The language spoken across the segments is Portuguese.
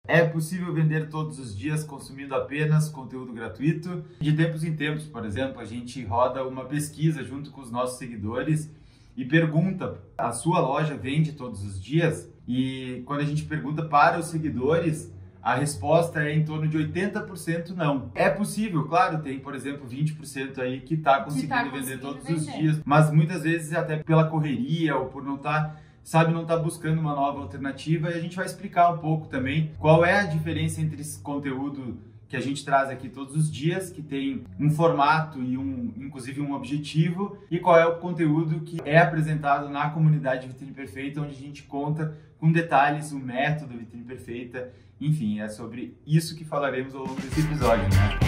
É possível vender todos os dias consumindo apenas conteúdo gratuito? De tempos em tempos, por exemplo, a gente roda uma pesquisa junto com os nossos seguidores e pergunta: a sua loja vende todos os dias? E quando a gente pergunta para os seguidores, a resposta é em torno de 80% não. É possível, claro, tem, por exemplo, 20% aí que está conseguindo vender todos os dias, mas muitas vezes até pela correria ou por não estar não está buscando uma nova alternativa, e a gente vai explicar um pouco também qual é a diferença entre esse conteúdo que a gente traz aqui todos os dias, que tem um formato e inclusive um objetivo, e qual é o conteúdo que é apresentado na comunidade Vitrine Perfeita, onde a gente conta com detalhes o método Vitrine Perfeita. Enfim, é sobre isso que falaremos ao longo desse episódio, né?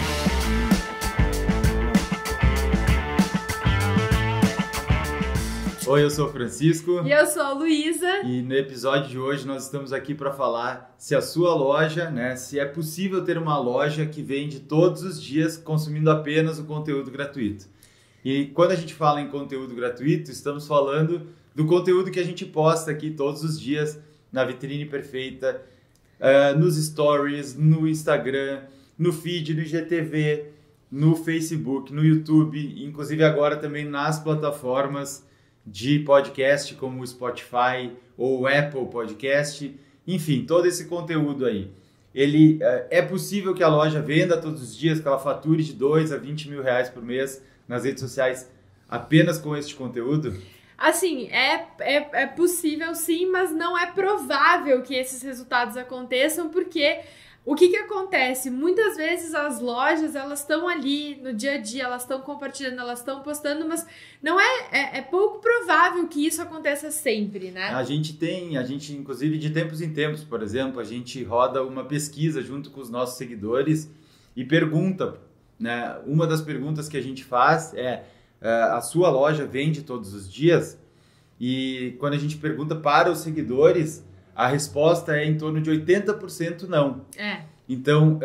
Oi, eu sou o Francisco. E eu sou a Luísa. E no episódio de hoje nós estamos aqui para falar se a sua loja, se é possível ter uma loja que vende todos os dias consumindo apenas o conteúdo gratuito. E quando a gente fala em conteúdo gratuito, estamos falando do conteúdo que a gente posta aqui todos os dias na Vitrine Perfeita, nos stories, no Instagram, no feed, no IGTV, no Facebook, no YouTube, inclusive agora também nas plataformas de podcast como o Spotify ou o Apple Podcast, enfim, todo esse conteúdo aí. Ele é possível que a loja venda todos os dias, que ela fature de 2 a 20 mil reais por mês nas redes sociais apenas com este conteúdo? Assim, é possível sim, mas não é provável que esses resultados aconteçam, porque o que acontece? Muitas vezes as lojas, elas estão ali no dia a dia, elas estão compartilhando, elas estão postando, mas não é pouco provável que isso aconteça sempre, né? A gente inclusive de tempos em tempos, por exemplo, a gente roda uma pesquisa junto com os nossos seguidores e pergunta, né? Uma das perguntas que a gente faz é: a sua loja vende todos os dias? E quando a gente pergunta para os seguidores, a resposta é em torno de 80% não. Então,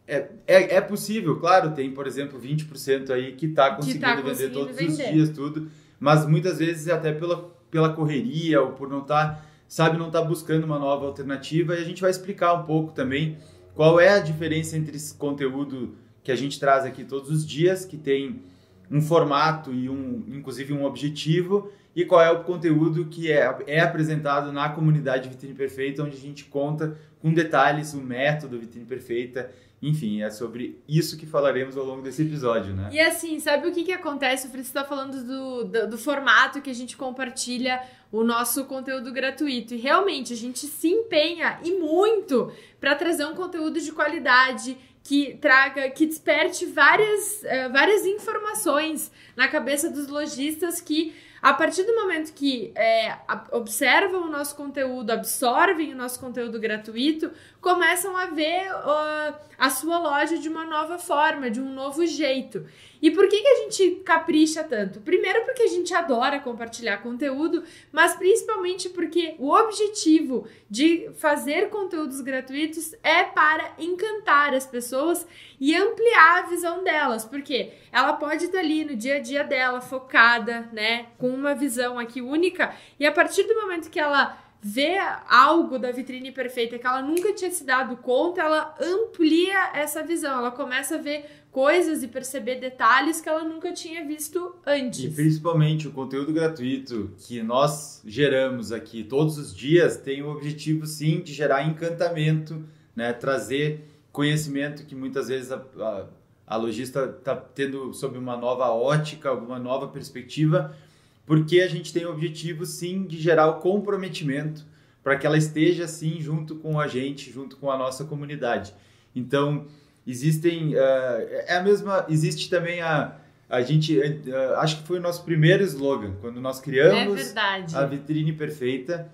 é possível, claro, tem, por exemplo, 20% aí que está conseguindo vender todos os dias, tudo, mas muitas vezes até pela correria ou por não estar buscando uma nova alternativa, e a gente vai explicar um pouco também qual é a diferença entre esse conteúdo que a gente traz aqui todos os dias, que tem um formato e inclusive um objetivo, e qual é o conteúdo que é apresentado na comunidade Vitrine Perfeita, onde a gente conta com detalhes o método Vitrine Perfeita. Enfim, é sobre isso que falaremos ao longo desse episódio, né? E assim, sabe o que acontece? O Francisco está falando do formato que a gente compartilha o nosso conteúdo gratuito. E realmente, a gente se empenha e muito para trazer um conteúdo de qualidade, que desperte várias informações na cabeça dos lojistas, que a partir do momento que observam o nosso conteúdo, absorvem o nosso conteúdo gratuito, começam a ver a sua loja de uma nova forma, de um novo jeito. E por que a gente capricha tanto? Primeiro porque a gente adora compartilhar conteúdo, mas principalmente porque o objetivo de fazer conteúdos gratuitos é para encantar as pessoas e ampliar a visão delas, porque ela pode estar ali no dia a dia dela, focada, né, com uma visão aqui única, e a partir do momento que ela vê algo da Vitrine Perfeita que ela nunca tinha se dado conta, ela amplia essa visão, ela começa a ver coisas e perceber detalhes que ela nunca tinha visto antes. E principalmente o conteúdo gratuito que nós geramos aqui todos os dias tem o objetivo, sim, de gerar encantamento, né? Trazer conhecimento que muitas vezes a lojista está tendo sob uma nova ótica, alguma nova perspectiva, porque a gente tem o objetivo, sim, de gerar o comprometimento para que ela esteja, sim, junto com a gente, junto com a nossa comunidade. Então, existe também a gente, acho que foi o nosso primeiro slogan, quando nós criamos a Vitrine Perfeita,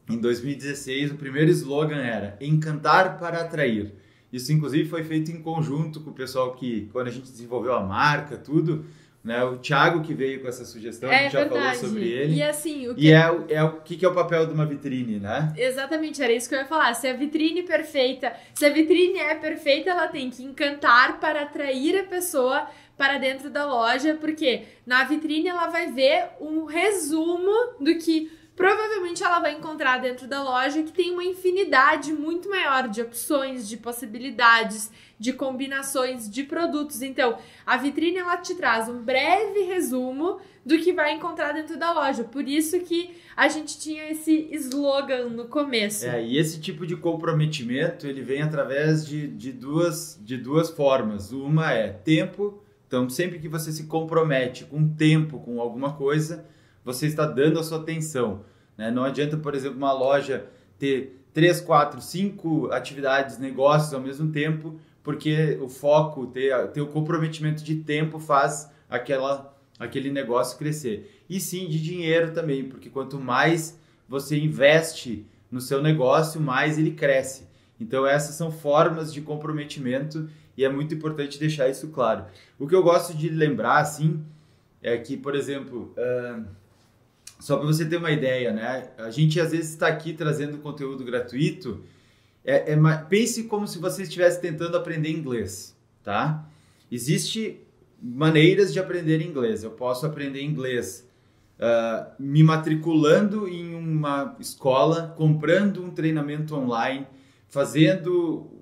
em 2016, o primeiro slogan era encantar para atrair. Isso, inclusive, foi feito em conjunto com o pessoal que, quando a gente desenvolveu a marca, tudo, né? O Thiago que veio com essa sugestão, a gente já falou sobre ele. E assim, o que é o papel de uma vitrine, né? Exatamente, era isso que eu ia falar. Se a vitrine é perfeita, ela tem que encantar para atrair a pessoa para dentro da loja, porque na vitrine ela vai ver um resumo do que provavelmente ela vai encontrar dentro da loja que tem uma infinidade muito maior de opções, de possibilidades, de combinações de produtos. Então, a vitrine ela te traz um breve resumo do que vai encontrar dentro da loja. Por isso que a gente tinha esse slogan no começo. E esse tipo de comprometimento, ele vem através de duas formas. Uma é tempo. Então, sempre que você se compromete com tempo, com alguma coisa, você está dando a sua atenção, né? Não adianta, por exemplo, uma loja ter 3, 4, 5 atividades, negócios ao mesmo tempo, porque o foco, ter o comprometimento de tempo faz aquele negócio crescer. E sim de dinheiro também, porque quanto mais você investe no seu negócio, mais ele cresce. Então essas são formas de comprometimento e é muito importante deixar isso claro. O que eu gosto de lembrar, assim, é que, por exemplo, só para você ter uma ideia, né? A gente às vezes está aqui trazendo conteúdo gratuito. Pense como se você estivesse tentando aprender inglês, tá? Existem maneiras de aprender inglês. Eu posso aprender inglês me matriculando em uma escola, comprando um treinamento online,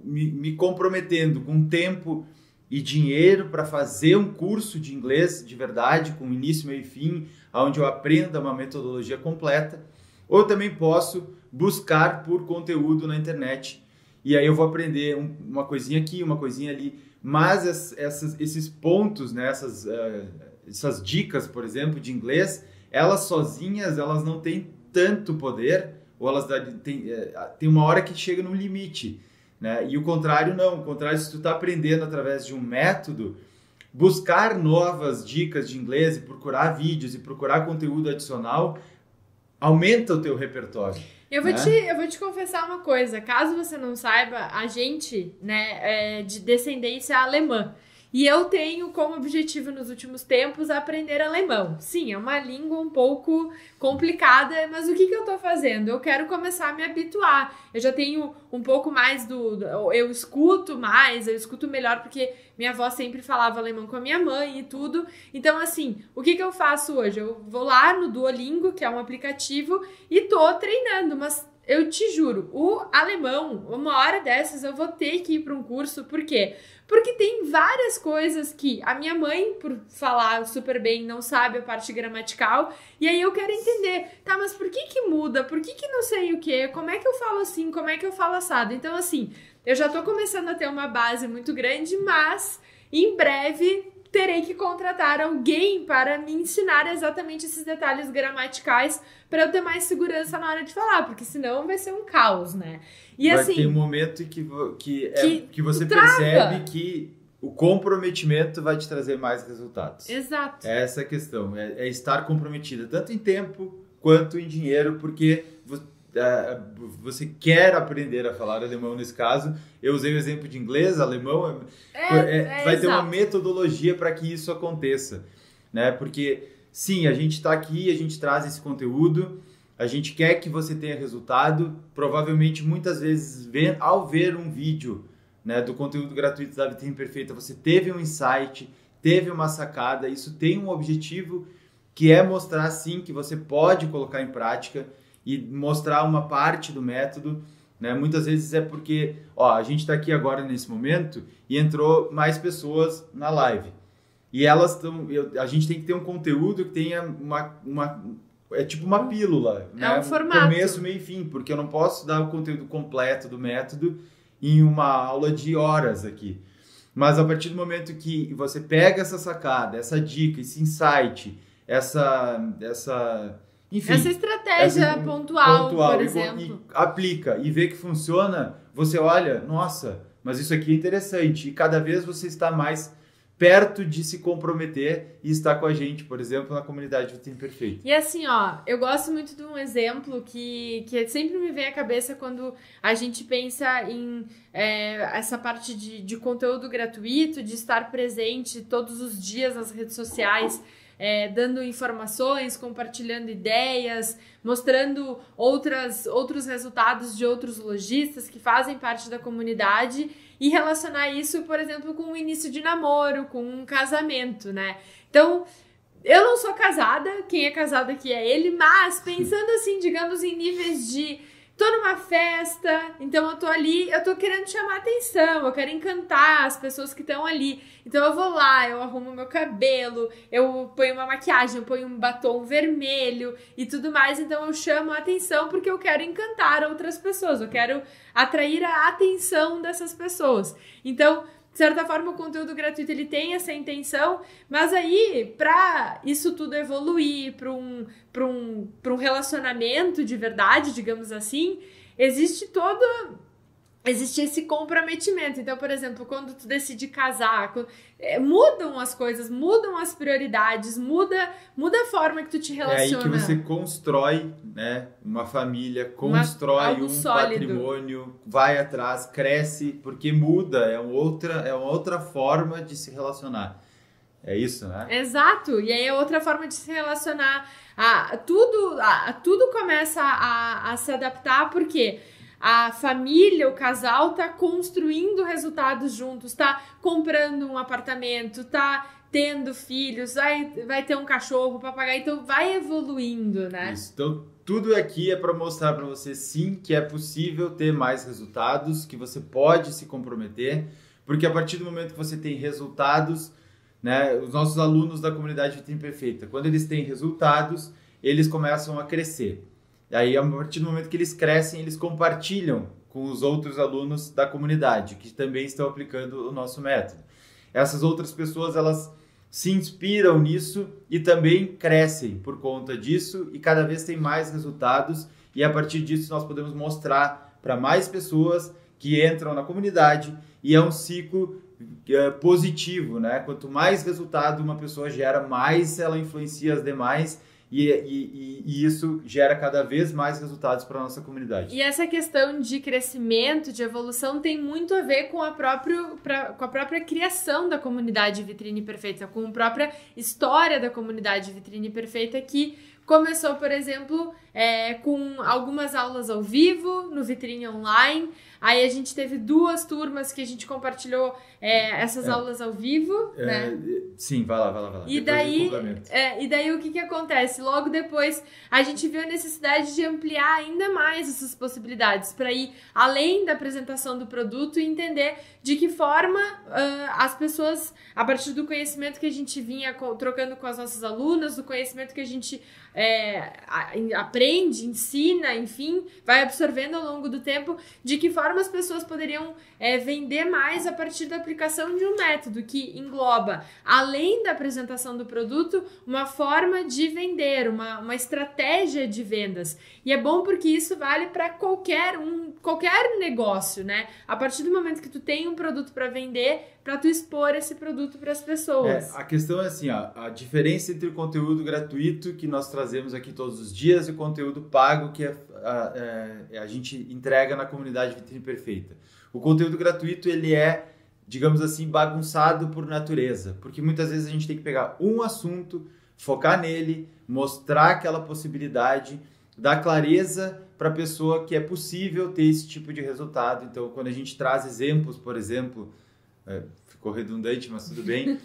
me comprometendo com tempo e dinheiro para fazer um curso de inglês de verdade, com início, meio e fim, onde eu aprenda uma metodologia completa. Ou também posso buscar por conteúdo na internet. E aí eu vou aprender uma coisinha aqui, uma coisinha ali. Mas esses pontos, né, essas dicas, por exemplo, de inglês, elas sozinhas, elas não têm tanto poder, ou elas têm uma hora que chega no limite, né? E o contrário não. O contrário, se tu está aprendendo através de um método, buscar novas dicas de inglês e procurar vídeos e procurar conteúdo adicional, aumenta o teu repertório. Eu vou te confessar uma coisa. Caso você não saiba, a gente, né, é de descendência alemã. E eu tenho como objetivo nos últimos tempos aprender alemão. Sim, é uma língua um pouco complicada, mas o que eu tô fazendo? Eu quero começar a me habituar. Eu já tenho um pouco mais eu escuto mais, eu escuto melhor, porque minha avó sempre falava alemão com a minha mãe e tudo. Então, assim, o que eu faço hoje? Eu vou lá no Duolingo, que é um aplicativo, e tô treinando, mas eu te juro, o alemão, uma hora dessas eu vou ter que ir para um curso. Por quê? Porque tem várias coisas que a minha mãe, por falar super bem, não sabe a parte gramatical. E aí eu quero entender, tá, mas por que muda? Por que não sei o quê? Como é que eu falo assim? Como é que eu falo assado? Então, assim, eu já tô começando a ter uma base muito grande, mas em breve terei que contratar alguém para me ensinar exatamente esses detalhes gramaticais para eu ter mais segurança na hora de falar, porque senão vai ser um caos, né? E vai assim, ter um momento que você percebe que o comprometimento vai te trazer mais resultados. Exato. É essa a questão, é estar comprometida, tanto em tempo quanto em dinheiro, porque você quer aprender a falar alemão nesse caso. Eu usei o exemplo de inglês, alemão, vai ter uma metodologia para que isso aconteça, né? Porque sim, a gente está aqui, a gente traz esse conteúdo, a gente quer que você tenha resultado. Provavelmente, muitas vezes, ao ver um vídeo, né, do conteúdo gratuito da Vitrine Perfeita, você teve um insight, teve uma sacada. Isso tem um objetivo, que é mostrar, sim, que você pode colocar em prática e mostrar uma parte do método, né? Muitas vezes é porque a gente está aqui agora nesse momento e entrou mais pessoas na live. E a gente tem que ter um conteúdo que tenha é tipo uma pílula, né? Um formato. Começo, meio e fim, porque eu não posso dar o conteúdo completo do método em uma aula de horas aqui. Mas a partir do momento que você pega essa sacada, essa dica, esse insight, enfim, essa estratégia pontual, por exemplo, e aplica e vê que funciona, você olha, nossa, mas isso aqui é interessante, e cada vez você está mais perto de se comprometer e estar com a gente, por exemplo, na comunidade Vitrine Perfeita. E assim, eu gosto muito de um exemplo que sempre me vem à cabeça quando a gente pensa em essa parte de conteúdo gratuito, de estar presente todos os dias nas redes sociais, dando informações, compartilhando ideias, mostrando outros resultados de outros lojistas que fazem parte da comunidade, e relacionar isso, por exemplo, com o início de namoro, com um casamento, né? Então, eu não sou casada, quem é casado aqui é ele, mas pensando assim, digamos, em níveis de tô numa festa, então eu tô ali, eu tô querendo chamar atenção, eu quero encantar as pessoas que estão ali. Então eu vou lá, eu arrumo meu cabelo, eu ponho uma maquiagem, eu ponho um batom vermelho e tudo mais. Então eu chamo a atenção porque eu quero encantar outras pessoas, eu quero atrair a atenção dessas pessoas. Então, de certa forma, o conteúdo gratuito ele tem essa intenção, mas aí, para isso tudo evoluir para um relacionamento de verdade, digamos assim, existe esse comprometimento. Então, por exemplo, quando tu decide casar, mudam as coisas, mudam as prioridades, muda a forma que tu te relaciona. É aí que você constrói, né, uma família, constrói um sólido, patrimônio, vai atrás, cresce, porque muda, é uma outra forma de se relacionar. É isso, né? Exato, e aí é outra forma de se relacionar. Tudo começa a se adaptar, porque a família, o casal tá construindo resultados juntos, tá comprando um apartamento, tá tendo filhos, vai ter um cachorro, um papagaio, então vai evoluindo, né? Isso. Então, tudo aqui é para mostrar para você, sim, que é possível ter mais resultados, que você pode se comprometer, porque a partir do momento que você tem resultados, né, os nossos alunos da comunidade Vitrine Perfeita, quando eles têm resultados, eles começam a crescer. E aí, a partir do momento que eles crescem, eles compartilham com os outros alunos da comunidade, que também estão aplicando o nosso método. Essas outras pessoas, elas se inspiram nisso e também crescem por conta disso e cada vez tem mais resultados. E a partir disso, nós podemos mostrar para mais pessoas que entram na comunidade e é um ciclo positivo, né? Quanto mais resultado uma pessoa gera, mais ela influencia as demais. E isso gera cada vez mais resultados para a nossa comunidade. E essa questão de crescimento, de evolução, tem muito a ver com a própria criação da comunidade Vitrine Perfeita, com a própria história da comunidade Vitrine Perfeita, que começou, por exemplo, com algumas aulas ao vivo no Vitrine Online. Aí a gente teve 2 turmas que a gente compartilhou essas aulas ao vivo, né? Sim, vai lá. E daí o que acontece? Logo depois a gente viu a necessidade de ampliar ainda mais essas possibilidades para ir além da apresentação do produto e entender de que forma as pessoas, a partir do conhecimento que a gente vinha trocando com as nossas alunas, do conhecimento que a gente aprende, ensina, enfim, vai absorvendo ao longo do tempo, de que forma as pessoas poderiam vender mais a partir da aplicação de um método que engloba, além da apresentação do produto, uma forma de vender, uma estratégia de vendas. E é bom porque isso vale para qualquer negócio, né? A partir do momento que tu tem um produto para vender, para tu expor esse produto para as pessoas. A questão é assim, ó, a diferença entre o conteúdo gratuito que nós trazemos aqui todos os dias e o conteúdo pago que a gente entrega na comunidade Vitrine Perfeita. O conteúdo gratuito, ele é, digamos assim, bagunçado por natureza, porque muitas vezes a gente tem que pegar um assunto, focar nele, mostrar aquela possibilidade, dar clareza para a pessoa que é possível ter esse tipo de resultado. Então, quando a gente traz exemplos, por exemplo, ficou redundante, mas tudo bem,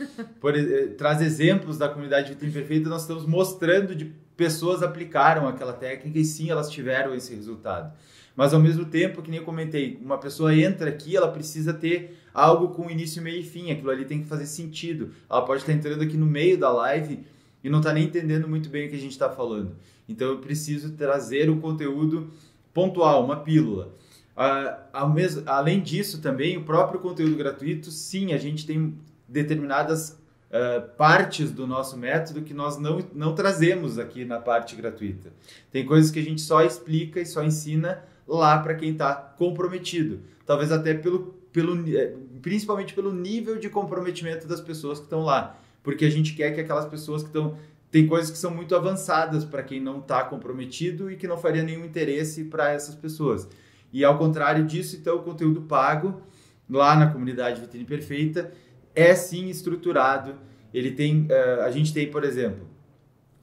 traz exemplos da comunidade Vitrine Perfeita, nós estamos mostrando de pessoas aplicaram aquela técnica e sim, elas tiveram esse resultado. Mas ao mesmo tempo, que nem eu comentei, uma pessoa entra aqui, ela precisa ter algo com início, meio e fim, aquilo ali tem que fazer sentido. Ela pode estar entrando aqui no meio da live e não está nem entendendo muito bem o que a gente está falando. Então eu preciso trazer um conteúdo pontual, uma pílula. Além disso também, o próprio conteúdo gratuito, sim, a gente tem determinadas partes do nosso método que nós não trazemos aqui na parte gratuita. Tem coisas que a gente só explica e só ensina lá para quem está comprometido. Talvez até principalmente pelo nível de comprometimento das pessoas que estão lá. Porque a gente quer que aquelas pessoas que estão... Tem coisas que são muito avançadas para quem não está comprometido e que não faria nenhum interesse para essas pessoas. E ao contrário disso, então, o conteúdo pago lá na comunidade Vitrine Perfeita é sim estruturado. Ele tem, a gente tem, por exemplo,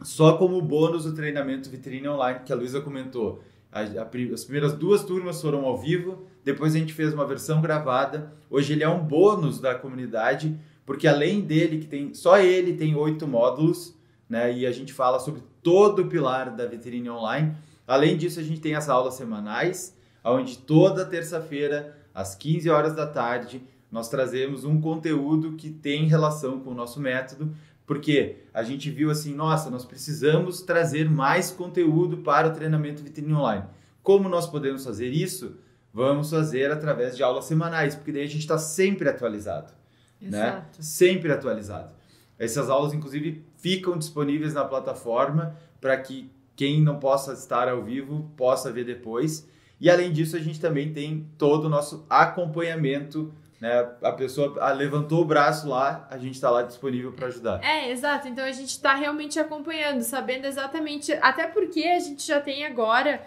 só como bônus o treinamento Vitrine Online, que a Luísa comentou. As primeiras 2 turmas foram ao vivo, depois a gente fez uma versão gravada. Hoje ele é um bônus da comunidade, porque além dele, só ele tem 8 módulos, né? E a gente fala sobre todo o pilar da vitrine online. Além disso, a gente tem as aulas semanais, onde toda terça-feira, às 15 horas da tarde, nós trazemos um conteúdo que tem relação com o nosso método, porque a gente viu assim, nossa, nós precisamos trazer mais conteúdo para o treinamento vitrine online. Como nós podemos fazer isso? Vamos fazer através de aulas semanais, porque daí a gente está sempre atualizado. Né? Sempre atualizado. Essas aulas, inclusive, ficam disponíveis na plataforma para que quem não possa estar ao vivo possa ver depois. E, além disso, a gente também tem todo o nosso acompanhamento, né? A pessoa levantou o braço lá, a gente está lá disponível para ajudar. Exato. Então, a gente está realmente acompanhando, sabendo exatamente... Até porque a gente já tem agora...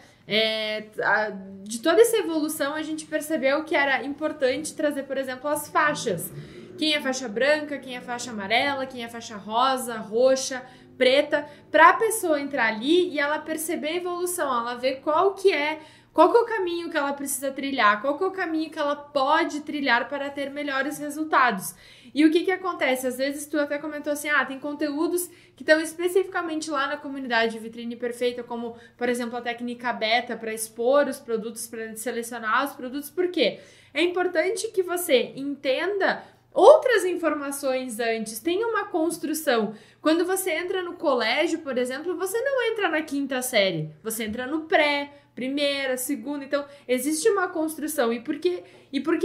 de toda essa evolução, a gente percebeu que era importante trazer, por exemplo, as faixas. Quem é faixa branca, quem é faixa amarela, quem é faixa rosa, roxa, preta, para a pessoa entrar ali e ela perceber a evolução, ela ver qual que é o caminho que ela precisa trilhar, qual que é o caminho que ela pode trilhar para ter melhores resultados. E o que acontece? Às vezes tu até comentou assim, tem conteúdos que estão especificamente lá na comunidade Vitrine Perfeita, como, por exemplo, a técnica beta para expor os produtos, para selecionar os produtos. Por quê? É importante que você entenda outras informações antes, tem uma construção. Quando você entra no colégio, por exemplo, você não entra na 5ª série, você entra no pré, primeira, segunda, então existe uma construção. E por que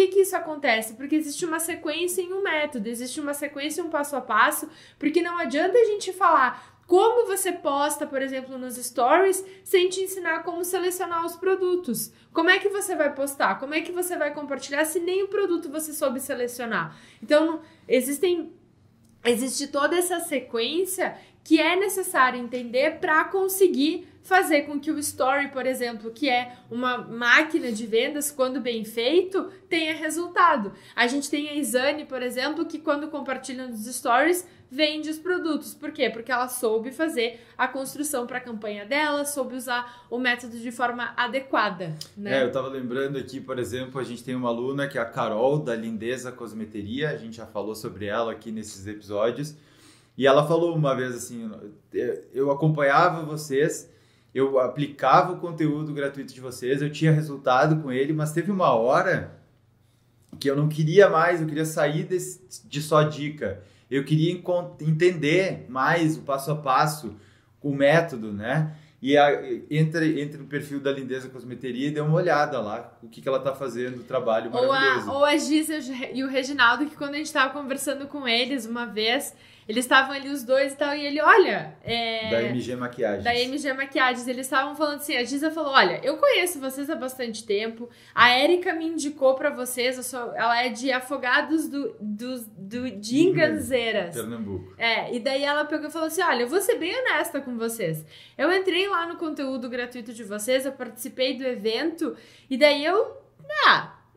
que isso acontece? Porque existe uma sequência em um método, existe uma sequência, um passo a passo, porque não adianta a gente falar como você posta, por exemplo, nos stories, sem te ensinar como selecionar os produtos. Como é que você vai postar? Como é que você vai compartilhar se nem o produto você soube selecionar? Então, existe toda essa sequência que é necessário entender para conseguir fazer com que o story, por exemplo, que é uma máquina de vendas, quando bem feito, tenha resultado. A gente tem a Isane, por exemplo, que quando compartilha nos stories, vende os produtos. Por quê? Porque ela soube fazer a construção para a campanha dela, soube usar o método de forma adequada, né? Eu estava lembrando aqui, por exemplo, a gente tem uma aluna que é a Carol, da Lindeza Cosmeteria, a gente já falou sobre ela aqui nesses episódios, e ela falou uma vez assim, eu acompanhava vocês, eu aplicava o conteúdo gratuito de vocês, eu tinha resultado com ele, mas teve uma hora que eu não queria mais, eu queria sair de só dica. Eu queria entender mais o passo a passo, o método, né? E entre o perfil da Lindeza Cosmeteria e dê uma olhada lá, o que ela está fazendo, o trabalho maravilhoso. Ou a Giza e o Reginaldo, que quando a gente estava conversando com eles uma vez, eles estavam ali os dois e tal, e ele, olha... Da MG Maquiagens. Da MG Maquiagens. Eles estavam falando assim, a Giza falou, olha, eu conheço vocês há bastante tempo, a Érica me indicou pra vocês, ela é de Afogados de Inganzeiras. Pernambuco. E daí ela pegou e falou assim, olha, eu vou ser bem honesta com vocês. Eu entrei lá no conteúdo gratuito de vocês, eu participei do evento, e daí eu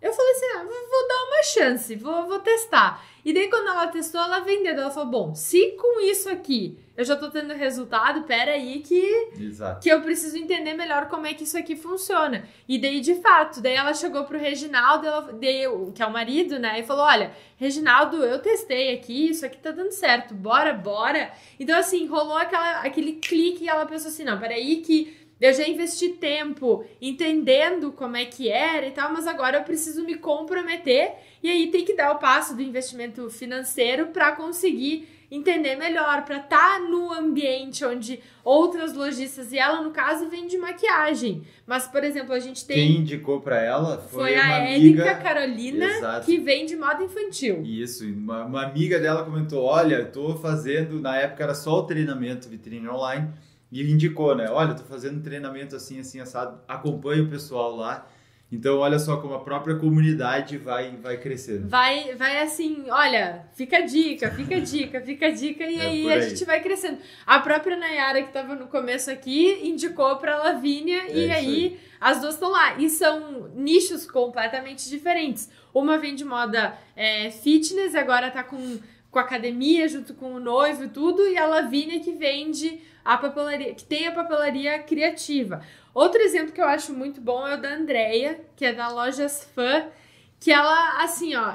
falei assim, vou dar uma chance, vou testar. E daí quando ela testou, ela vendeu. Ela falou, bom, se com isso aqui eu já tô tendo resultado, peraí que eu preciso entender melhor como é que isso aqui funciona. E daí, de fato, daí ela chegou pro Reginaldo, que é o marido, né, e falou, olha, Reginaldo, eu testei aqui, isso aqui tá dando certo, bora. Então, assim, rolou aquele clique e ela pensou assim, não, peraí que eu já investi tempo entendendo como é que era e tal, mas agora eu preciso me comprometer e aí tem que dar o passo do investimento financeiro para conseguir entender melhor, para estar no ambiente onde outras lojistas, e ela no caso vende maquiagem, mas por exemplo a gente tem... Quem indicou para ela foi a Érica Carolina, exato, que vende moda infantil. Isso, uma amiga dela comentou, olha, tô fazendo, na época era só o treinamento Vitrine Online, e indicou, né? Olha, tô fazendo treinamento assim, assado, acompanha o pessoal lá. Então, olha só como a própria comunidade vai crescendo. Vai assim, olha, fica a dica, e aí a gente vai crescendo. A própria Nayara, que estava no começo aqui, indicou para a Lavínia, e aí as duas estão lá. E são nichos completamente diferentes. Uma vende moda fitness, agora tá com academia, junto com o noivo e tudo, e a Lavínia que vende a papelaria, que tem a papelaria criativa. Outro exemplo que eu acho muito bom é o da Andrea, que é da Lojas Fã, que ela, assim, ó,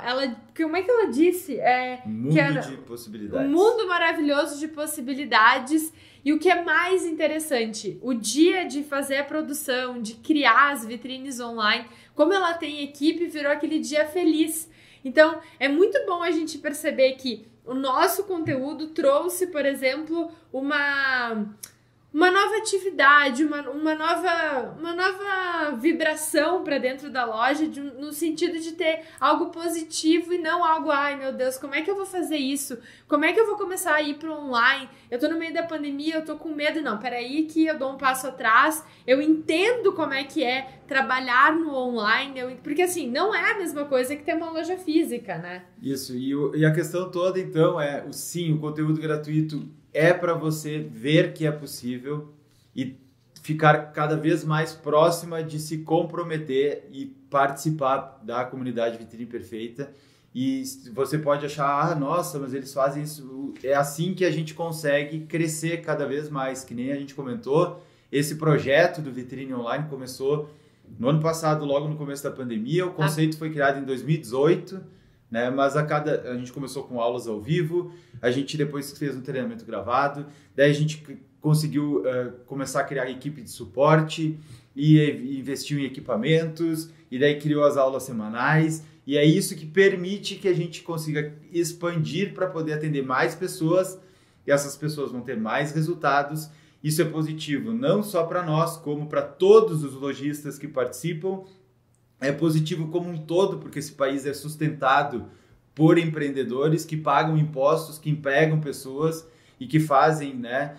como é que ela disse? Mundo de possibilidades. Um mundo maravilhoso de possibilidades. E o que é mais interessante, o dia de fazer a produção, de criar as vitrines online, como ela tem equipe, virou aquele dia feliz. Então, é muito bom a gente perceber que o nosso conteúdo trouxe, por exemplo, uma nova atividade, uma nova vibração para dentro da loja, no sentido de ter algo positivo e não algo, ai meu Deus, como é que eu vou fazer isso? Como é que eu vou começar a ir para o online? Eu tô no meio da pandemia, eu tô com medo. Não, peraí que eu dou um passo atrás, eu entendo como é que é trabalhar no online, porque assim, não é a mesma coisa que ter uma loja física, né? Isso, e a questão toda então sim, o conteúdo gratuito é para você ver que é possível e ficar cada vez mais próxima de se comprometer e participar da comunidade Vitrine Perfeita. E você pode achar, nossa, mas eles fazem isso. É assim que a gente consegue crescer cada vez mais, que nem a gente comentou. Esse projeto do Vitrine Online começou no ano passado, logo no começo da pandemia. O conceito foi criado em 2018, né? Mas a gente começou com aulas ao vivo, a gente depois fez um treinamento gravado, daí a gente conseguiu começar a criar equipe de suporte e investiu em equipamentos, e daí criou as aulas semanais, e é isso que permite que a gente consiga expandir para poder atender mais pessoas, e essas pessoas vão ter mais resultados. Isso é positivo não só para nós, como para todos os lojistas que participam. É positivo como um todo, porque esse país é sustentado por empreendedores que pagam impostos, que empregam pessoas e que fazem, né,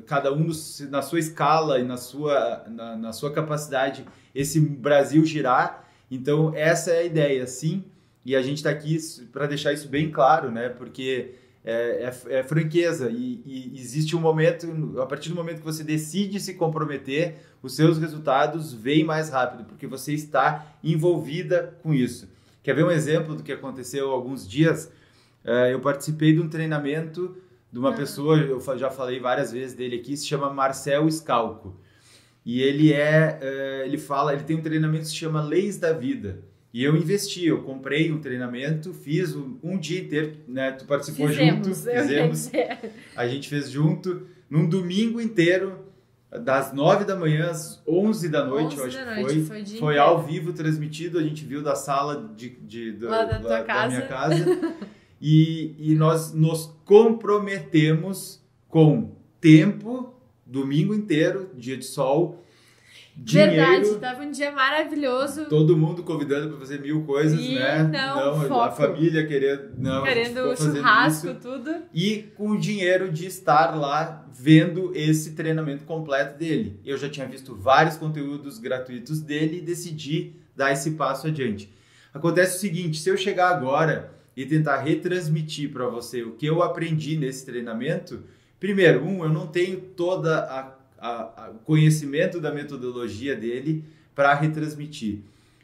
cada um na sua escala e na sua capacidade, esse Brasil girar. Então, essa é a ideia, sim, e a gente está aqui para deixar isso bem claro, né, porque é franqueza e existe um momento, a partir do momento que você decide se comprometer, os seus resultados vêm mais rápido, porque você está envolvida com isso. Quer ver um exemplo do que aconteceu há alguns dias? Eu participei de um treinamento de uma pessoa, eu já falei várias vezes dele aqui, se chama Marcel Scalco. E ele tem um treinamento que se chama Leis da Vida. E eu investi, eu comprei um treinamento, fiz um dia inteiro, né? Tu participou junto, fizemos. A gente fez junto, num domingo inteiro, das 9 da manhã às 11 da noite, eu acho que foi ao vivo transmitido, a gente viu da sala da minha casa. E nós nos comprometemos com tempo, domingo inteiro, dia de sol, dinheiro. Verdade, tava um dia maravilhoso. Todo mundo convidando para fazer 1000 coisas, né? Não, foco. A família querendo churrasco, tudo. E com o dinheiro de estar lá vendo esse treinamento completo dele. Eu já tinha visto vários conteúdos gratuitos dele e decidi dar esse passo adiante. Acontece o seguinte, se eu chegar agora e tentar retransmitir para você o que eu aprendi nesse treinamento, primeiro, eu não tenho toda a conhecimento da metodologia dele para retransmitir.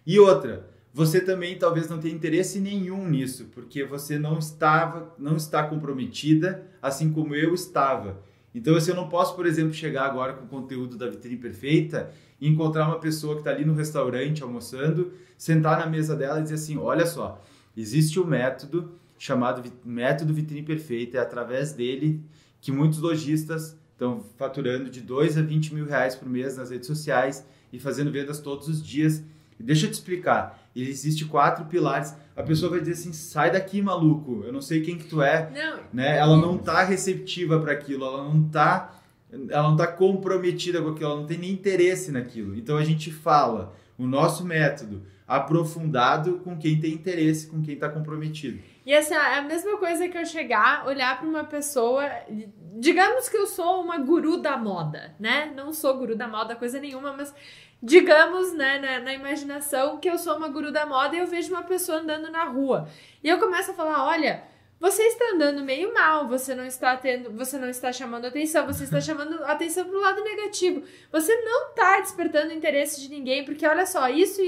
E outra, você também talvez não tenha interesse nenhum nisso, porque você não está comprometida, assim como eu estava. Então, eu não posso, por exemplo, chegar agora com o conteúdo da Vitrine Perfeita e encontrar uma pessoa que está ali no restaurante almoçando, sentar na mesa dela e dizer assim, olha só, existe um método chamado Método Vitrine Perfeita, é através dele que muitos lojistas estão faturando de 2 a 20 mil reais por mês nas redes sociais e fazendo vendas todos os dias. E deixa eu te explicar, existem 4 pilares. A pessoa vai dizer assim, sai daqui, maluco, eu não sei quem que tu é. Não. Né? Ela não está receptiva para aquilo, ela não tá comprometida com aquilo, ela não tem nem interesse naquilo. Então a gente fala o nosso método aprofundado com quem tem interesse, com quem está comprometido. E assim, é a mesma coisa que eu chegar, olhar para uma pessoa, digamos que eu sou uma guru da moda, né? Não sou guru da moda, coisa nenhuma, mas digamos, né, na imaginação que eu sou uma guru da moda e eu vejo uma pessoa andando na rua. E eu começo a falar, olha, você está andando meio mal, você não está chamando atenção, você está chamando atenção pro lado negativo. Você não está despertando o interesse de ninguém, porque olha só, isso.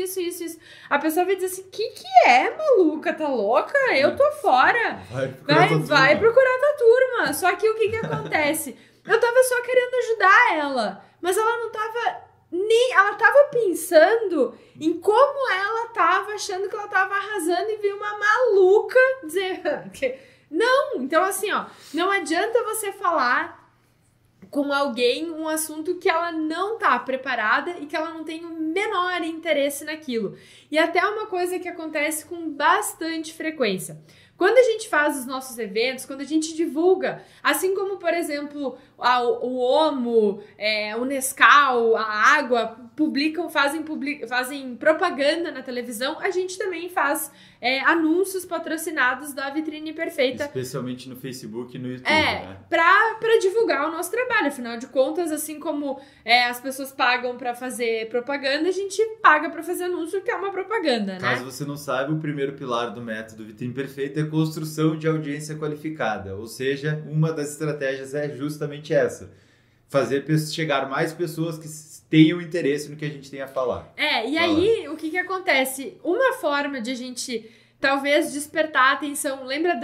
A pessoa vai dizer assim, que é, maluca? Tá louca? Eu tô fora. Vai procurar tua turma. Só que o que acontece? Eu tava só querendo ajudar ela, mas ela não tava ela tava pensando em como ela tava achando que ela tava arrasando e veio uma maluca dizer que não. Então, assim, ó, não adianta você falar com alguém um assunto que ela não tá preparada e que ela não tem o menor interesse naquilo. E até uma coisa que acontece com bastante frequência. Quando a gente faz os nossos eventos, quando a gente divulga, assim como, por exemplo, o Omo, o Nescau, a água, fazem propaganda na televisão, a gente também faz anúncios patrocinados da Vitrine Perfeita. Especialmente no Facebook e no YouTube, né? Pra divulgar o nosso trabalho. Afinal de contas, assim como as pessoas pagam pra fazer propaganda, a gente paga pra fazer anúncio, que é uma propaganda, né? Caso você não saiba, o primeiro pilar do método Vitrine Perfeita é construção de audiência qualificada. Ou seja, uma das estratégias é justamente essa. Fazer chegar mais pessoas que tenham interesse no que a gente tem a falar. Aí, o que acontece? Uma forma de a gente, talvez, despertar a atenção, lembra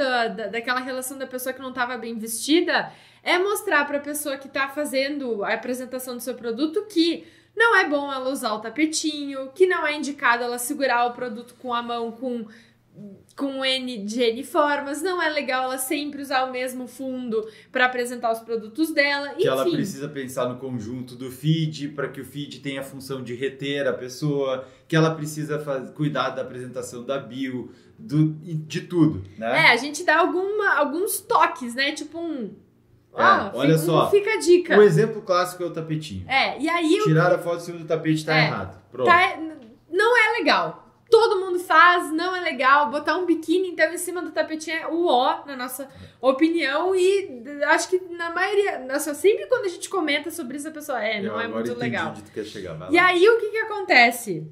daquela relação da pessoa que não estava bem vestida? É mostrar para a pessoa que está fazendo a apresentação do seu produto que não é bom ela usar o tapetinho, que não é indicado ela segurar o produto com a mão com N formas, não é legal ela sempre usar o mesmo fundo para apresentar os produtos dela, enfim. Que ela precisa pensar no conjunto do feed, para que o feed tenha a função de reter a pessoa, que ela precisa cuidar da apresentação da bio, de tudo, né? A gente dá alguns toques, né? Tipo olha só, fica a dica. O exemplo clássico é o tapetinho. E aí... Tirar a foto em cima do tapete tá errado. Pronto. Não é legal. Todo mundo faz, não é legal. Botar um biquíni, então, em cima do tapetinho é o ó, na nossa opinião. E acho que na maioria... Nossa, sempre quando a gente comenta sobre isso, a pessoa não é muito legal. Onde tu quer chegar, vai lá. E aí, o que acontece?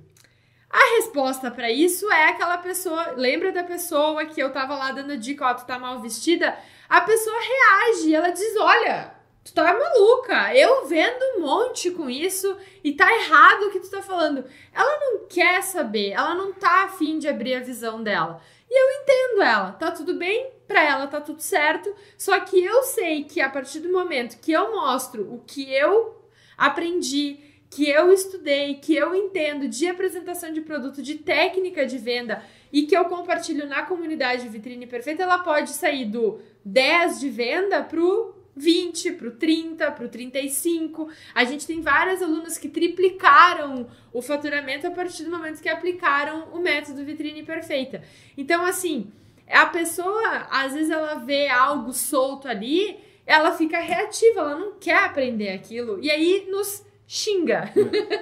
A resposta pra isso é aquela pessoa... Lembra da pessoa que eu tava lá dando dica, ó, tu tá mal vestida? A pessoa reage, ela diz, olha... Tu tá maluca, eu vendo um monte com isso e tá errado o que tu tá falando. Ela não quer saber, ela não tá afim de abrir a visão dela. E eu entendo ela, tá tudo bem, pra ela tá tudo certo, só que eu sei que a partir do momento que eu mostro o que eu aprendi, que eu estudei, que eu entendo de apresentação de produto, de técnica de venda e que eu compartilho na comunidade Vitrine Perfeita, ela pode sair do 10 de venda pro 20, pro 30, pro 35. A gente tem várias alunas que triplicaram o faturamento a partir do momento que aplicaram o método Vitrine Perfeita. Então, assim, a pessoa, às vezes ela vê algo solto ali, ela fica reativa, ela não quer aprender aquilo. E aí nos xinga.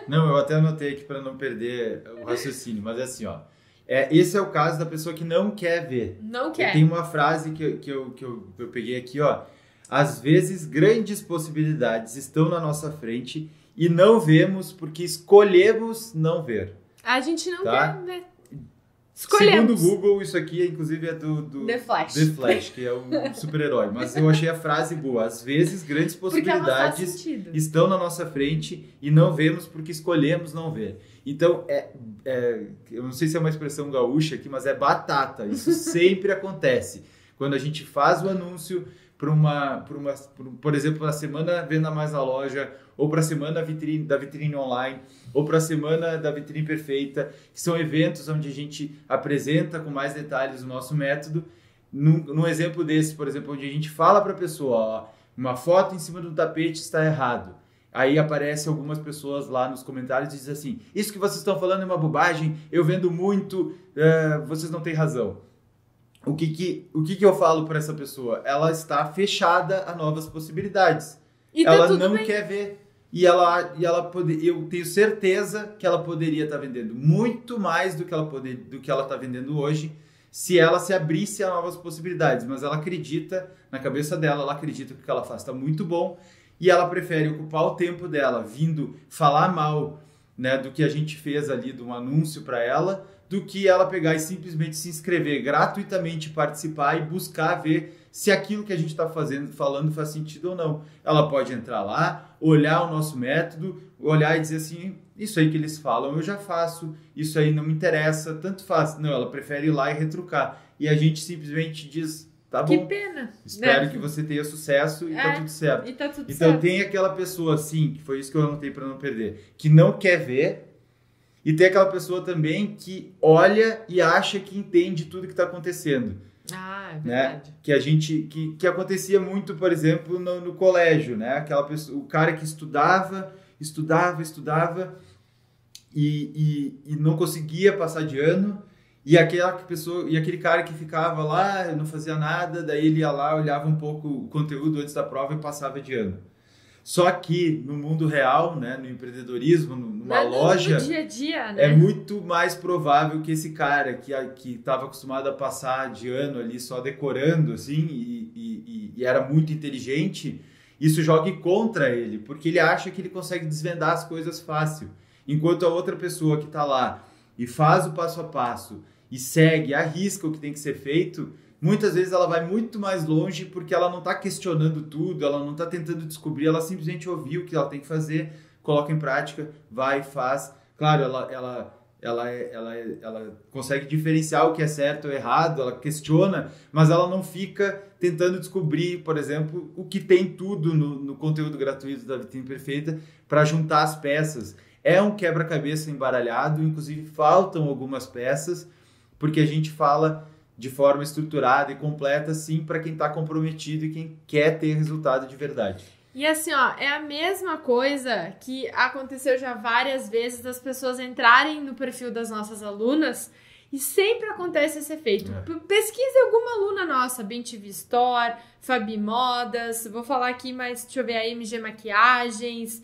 Não, eu até anotei aqui para não perder o raciocínio, mas é assim, ó. Esse é o caso da pessoa que não quer ver. Não quer. Tem uma frase que eu peguei aqui, ó. Às vezes, grandes possibilidades estão na nossa frente e não vemos porque escolhemos não ver. A gente não tá? quer ver. Escolhemos. Segundo o Google, isso aqui inclusive é do The Flash. The Flash, que é um super-herói. Mas eu achei a frase boa. Às vezes, grandes possibilidades estão na nossa frente e não vemos porque escolhemos não ver. Então, eu não sei se é uma expressão gaúcha aqui, mas é batata. Isso sempre acontece. Quando a gente faz o anúncio por exemplo, a semana Venda Mais na Loja, ou para a semana da Vitrine Online, ou para a semana da Vitrine Perfeita, que são eventos onde a gente apresenta com mais detalhes o nosso método. Num exemplo desse, por exemplo, onde a gente fala para a pessoa, ó, uma foto em cima do tapete está errado. Aí aparecem algumas pessoas lá nos comentários e dizem assim, isso que vocês estão falando é uma bobagem, eu vendo muito, vocês não têm razão. O que eu falo para essa pessoa? Ela está fechada a novas possibilidades. E ela tá não bem. quer ver. Eu tenho certeza que ela poderia estar vendendo muito mais do que ela está vendendo hoje se ela se abrisse a novas possibilidades. Mas ela acredita, na cabeça dela, ela acredita que o que ela faz está muito bom e ela prefere ocupar o tempo dela vindo falar mal, né, do que a gente fez ali, de um anúncio para ela, do que ela pegar e simplesmente se inscrever gratuitamente, participar e buscar ver se aquilo que a gente está falando faz sentido ou não. Ela pode entrar lá, olhar o nosso método, olhar e dizer assim, isso aí que eles falam eu já faço, isso aí não me interessa, tanto faz. Não, ela prefere ir lá e retrucar. E a gente simplesmente diz, Tá Que bom. pena. Espero né? que você tenha sucesso e tá tudo certo. E tá tudo Então certo. tem aquela pessoa, assim, que foi isso que eu anotei para não perder, que não quer ver, e tem aquela pessoa também que olha e acha que entende tudo que está acontecendo. Ah, é Né? verdade. Que a gente que acontecia muito, por exemplo, no colégio, né? Aquela pessoa, o cara que estudava e não conseguia passar de ano. E aquela pessoa, e aquele cara que ficava lá, não fazia nada, daí ele ia lá, olhava um pouco o conteúdo antes da prova e passava de ano. Só que no mundo real, né, no empreendedorismo, numa loja, no dia a dia, né? é muito mais provável que esse cara que estava acostumado a passar de ano ali só decorando, assim, e era muito inteligente, isso jogue contra ele, porque ele acha que ele consegue desvendar as coisas fácil. Enquanto a outra pessoa que está lá e faz o passo a passo e segue, arrisca o que tem que ser feito, muitas vezes ela vai muito mais longe porque ela não está questionando tudo, ela não está tentando descobrir, ela simplesmente ouviu o que ela tem que fazer, coloca em prática, vai, faz. Claro, ela consegue diferenciar o que é certo ou errado, ela questiona, mas ela não fica tentando descobrir, por exemplo, o que tem tudo no conteúdo gratuito da Vitrine Perfeita para juntar as peças. É um quebra-cabeça embaralhado, inclusive faltam algumas peças, porque a gente fala de forma estruturada e completa, sim, para quem está comprometido e quem quer ter resultado de verdade. E assim, ó, é a mesma coisa que aconteceu já várias vezes das pessoas entrarem no perfil das nossas alunas e sempre acontece esse efeito. Pesquise alguma aluna nossa, BenTV Store, Fabi Modas, vou falar aqui, mas deixa eu ver, a MG Maquiagens,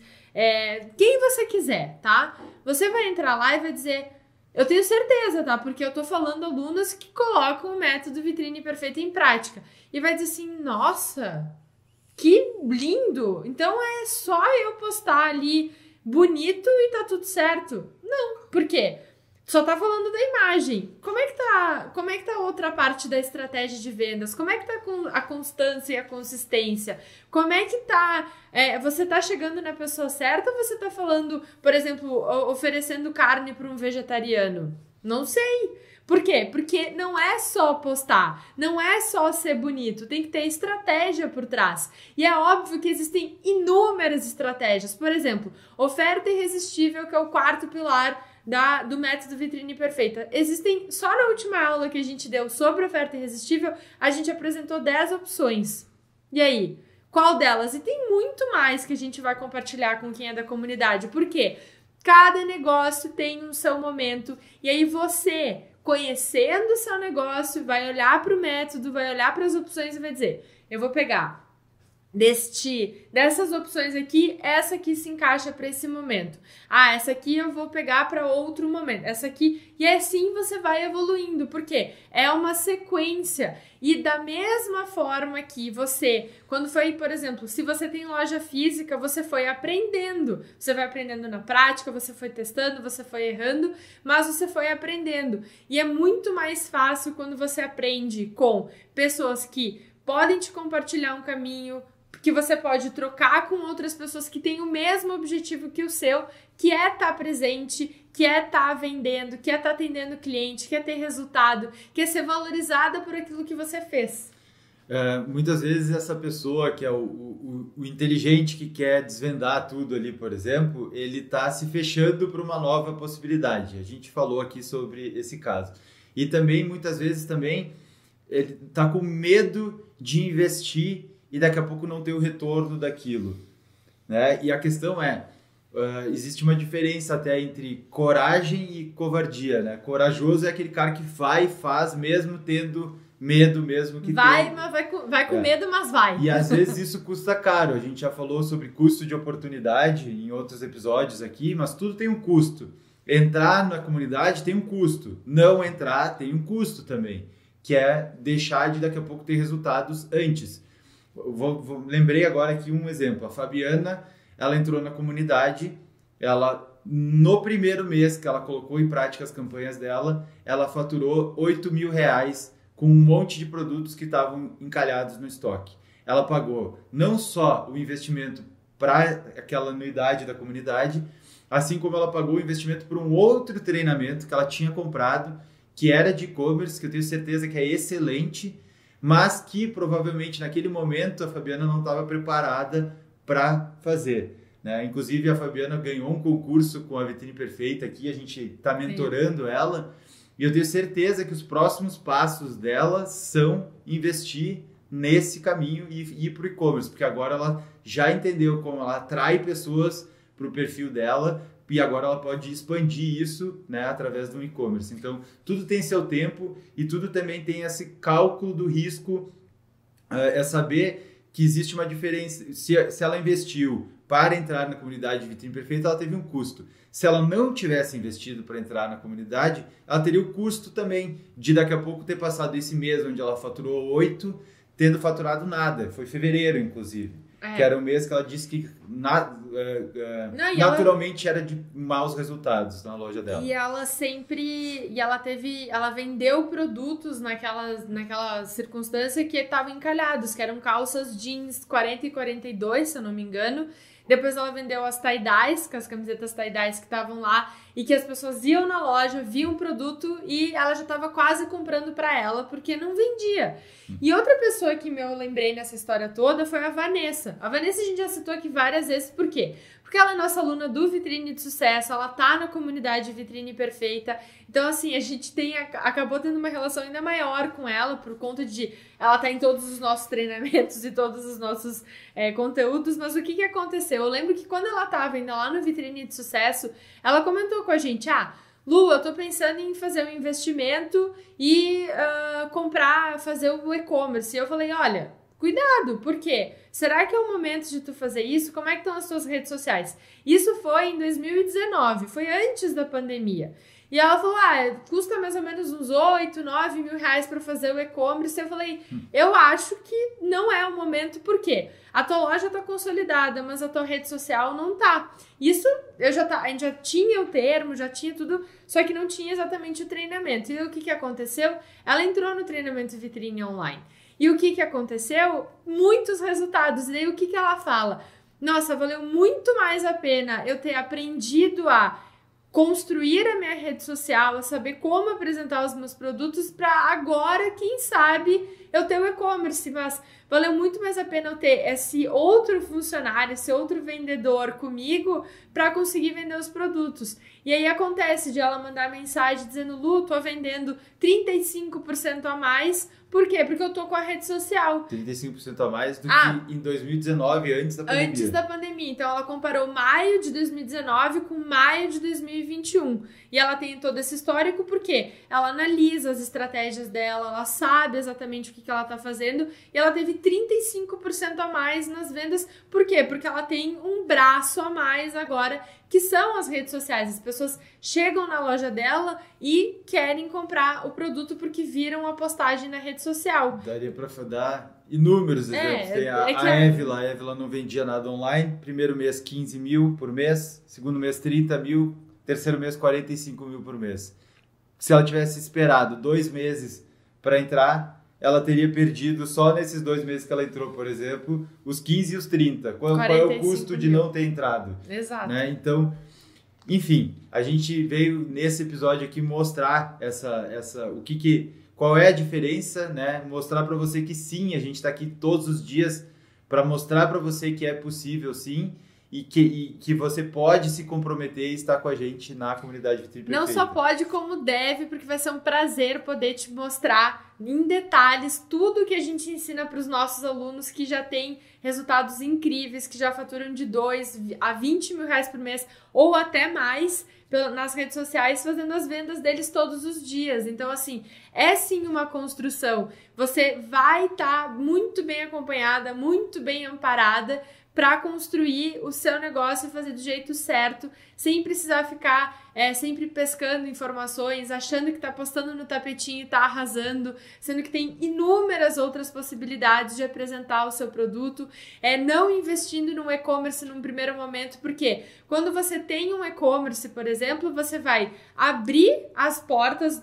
quem você quiser, tá? Você vai entrar lá e vai dizer, eu tenho certeza, tá? Porque eu tô falando alunas que colocam o método Vitrine Perfeita em prática. E vai dizer assim, nossa, que lindo! Então é só eu postar ali bonito e tá tudo certo. Não, por quê? Só tá falando da imagem. Como é que tá a outra parte da estratégia de vendas? Como é que tá a constância e a consistência? Como é que tá... você tá chegando na pessoa certa ou você tá falando, por exemplo, oferecendo carne para um vegetariano? Não sei. Por quê? Porque não é só postar, não é só ser bonito, tem que ter estratégia por trás. E é óbvio que existem inúmeras estratégias. Por exemplo, oferta irresistível, que é o quarto pilar do método Vitrine Perfeita. Existem, só na última aula que a gente deu sobre oferta irresistível, a gente apresentou 10 opções. E aí, qual delas? E tem muito mais que a gente vai compartilhar com quem é da comunidade. Por quê? Cada negócio tem um seu momento. E aí você, conhecendo o seu negócio, vai olhar para o método, vai olhar para as opções e vai dizer, eu vou pegar dessas opções aqui, essa aqui se encaixa para esse momento. Ah, essa aqui eu vou pegar para outro momento. Essa aqui, e assim você vai evoluindo, porque é uma sequência. E da mesma forma que você, quando foi, por exemplo, se você tem loja física, você foi aprendendo. Você vai aprendendo na prática, você foi testando, você foi errando, mas você foi aprendendo. E é muito mais fácil quando você aprende com pessoas que podem te compartilhar um caminho, que você pode trocar com outras pessoas que têm o mesmo objetivo que o seu, que é estar presente, que é estar vendendo, que é estar atendendo cliente, que é ter resultado, que é ser valorizada por aquilo que você fez. Muitas vezes essa pessoa que é o inteligente que quer desvendar tudo ali, por exemplo, ele está se fechando para uma nova possibilidade. A gente falou aqui sobre esse caso. E também, muitas vezes, também ele está com medo de investir e daqui a pouco não ter o retorno daquilo, né? E a questão existe uma diferença até entre coragem e covardia, né? Corajoso é aquele cara que vai e faz mesmo tendo medo, mesmo que mas vai com medo, mas vai. E às vezes isso custa caro. A gente já falou sobre custo de oportunidade em outros episódios aqui, mas tudo tem um custo. Entrar na comunidade tem um custo. Não entrar tem um custo também, que é deixar de daqui a pouco ter resultados antes. Lembrei agora aqui um exemplo. A Fabiana, ela entrou na comunidade, no primeiro mês que ela colocou em prática as campanhas dela, ela faturou R$8.000 com um monte de produtos que estavam encalhados no estoque. Ela pagou não só o investimento para aquela anuidade da comunidade, assim como ela pagou o investimento para um outro treinamento que ela tinha comprado, que era de e-commerce, que eu tenho certeza que é excelente, mas que provavelmente naquele momento a Fabiana não estava preparada para fazer. Né? Inclusive, a Fabiana ganhou um concurso com a Vitrine Perfeita aqui, a gente está mentorando ela, e eu tenho certeza que os próximos passos dela são investir nesse caminho e ir para o e-commerce, porque agora ela já entendeu como ela atrai pessoas para o perfil dela, e agora ela pode expandir isso, né, através do e-commerce. Então, tudo tem seu tempo e tudo também tem esse cálculo do risco, é saber que existe uma diferença. Se ela investiu para entrar na comunidade Vitrine Perfeita, ela teve um custo. Se ela não tivesse investido para entrar na comunidade, ela teria o custo também de daqui a pouco ter passado esse mês onde ela faturou 8, tendo faturado nada. Foi fevereiro, inclusive. Que era o mês que ela disse que naturalmente era de maus resultados na loja dela. E ela sempre... Ela vendeu produtos naquela circunstância que estavam encalhados, que eram calças jeans 40 e 42, se eu não me engano. Depois ela vendeu as tie-dyes, com as camisetas tie-dyes que estavam lá e que as pessoas iam na loja, viam o produto e ela já estava quase comprando para ela porque não vendia. E outra pessoa que eu lembrei nessa história toda foi a Vanessa. A Vanessa a gente já citou aqui várias vezes, por quê? Porque ela é nossa aluna do Vitrine de Sucesso, ela tá na comunidade Vitrine Perfeita. Então, assim, a gente acabou tendo uma relação ainda maior com ela por conta de ela tá em todos os nossos treinamentos e todos os nossos conteúdos. Mas o que aconteceu? Eu lembro que quando ela tava ainda lá no Vitrine de Sucesso, ela comentou com a gente, Lu, eu tô pensando em fazer um investimento e fazer o e-commerce. E eu falei, olha, cuidado, por quê? Será que é o momento de tu fazer isso? Como é que estão as tuas redes sociais? Isso foi em 2019, foi antes da pandemia. E ela falou, custa mais ou menos uns 8, 9 mil reais para fazer o e-commerce. Eu falei, eu acho que não é o momento, por quê? A tua loja tá consolidada, mas a tua rede social não tá. Isso, a gente já tinha o termo, já tinha tudo, só que não tinha exatamente o treinamento. E o que aconteceu? Ela entrou no treinamento Vitrine Online. E o que aconteceu? Muitos resultados. E daí o que ela fala? Nossa, valeu muito mais a pena eu ter aprendido a construir a minha rede social, a saber como apresentar os meus produtos para agora, quem sabe, eu ter o e-commerce, mas valeu muito mais a pena eu ter esse outro funcionário, esse outro vendedor comigo para conseguir vender os produtos. E aí acontece de ela mandar mensagem dizendo, Lu, tô vendendo 35% a mais. Por quê? Porque eu tô com a rede social. 35% a mais do que em 2019, antes da pandemia. Antes da pandemia. Então, ela comparou maio de 2019 com maio de 2021. E ela tem todo esse histórico porque ela analisa as estratégias dela, ela sabe exatamente o que ela tá fazendo. E ela teve 35% a mais nas vendas. Por quê? Porque ela tem um braço a mais agora, que são as redes sociais. As pessoas chegam na loja dela e querem comprar o produto porque viram a postagem na rede social. Daria para dar inúmeros exemplos. Tem a Évila não vendia nada online. Primeiro mês 15 mil por mês, segundo mês 30 mil, terceiro mês 45 mil por mês. Se ela tivesse esperado 2 meses para entrar, ela teria perdido só nesses 2 meses que ela entrou, por exemplo, os 15 e os 30. Qual é o custo de não ter entrado? Exato. Né? Então, enfim, a gente veio nesse episódio aqui mostrar qual é a diferença, né? Mostrar para você que sim, a gente está aqui todos os dias para mostrar para você que é possível sim e que você pode se comprometer e estar com a gente na comunidade Vitrine Perfeita. Não só pode, como deve, porque vai ser um prazer poder te mostrar em detalhes tudo que a gente ensina para os nossos alunos que já têm resultados incríveis, que já faturam de 2 a 20 mil reais por mês ou até mais nas redes sociais, fazendo as vendas deles todos os dias. Então, assim, é sim uma construção. Você vai estar muito bem acompanhada, muito bem amparada para construir o seu negócio e fazer do jeito certo, sem precisar ficar sempre pescando informações, achando que tá postando no tapetinho e tá arrasando, sendo que tem inúmeras outras possibilidades de apresentar o seu produto, não investindo no e-commerce num primeiro momento, porque quando você tem um e-commerce, por exemplo, você vai abrir as portas,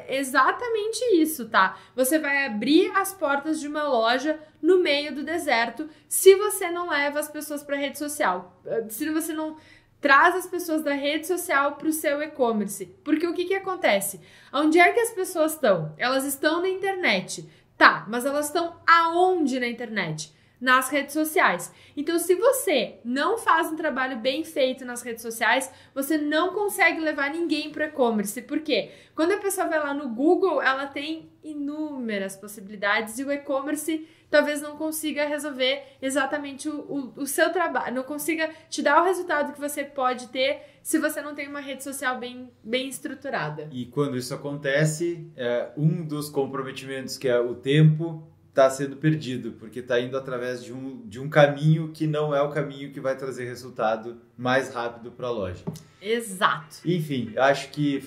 exatamente isso, tá? Você vai abrir as portas de uma loja no meio do deserto, se você não leva as pessoas para a rede social, se você não traz as pessoas da rede social para o seu e-commerce. Porque o que acontece? Onde é que as pessoas estão? Elas estão na internet. Tá, mas elas estão aonde na internet? Nas redes sociais. Então, se você não faz um trabalho bem feito nas redes sociais, você não consegue levar ninguém para o e-commerce. Por quê? Quando a pessoa vai lá no Google, ela tem inúmeras possibilidades e o e-commerce talvez não consiga resolver exatamente o seu trabalho, não consiga te dar o resultado que você pode ter se você não tem uma rede social bem estruturada. E quando isso acontece, um dos comprometimentos, que é o tempo, está sendo perdido, porque está indo através de um caminho que não é o caminho que vai trazer resultado mais rápido para a loja. Exato. Enfim, acho que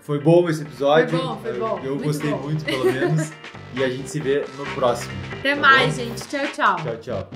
foi bom esse episódio. Foi bom. Eu gostei muito, pelo menos. E a gente se vê no próximo. Até mais, gente. Tchau, tchau. Tchau, tchau.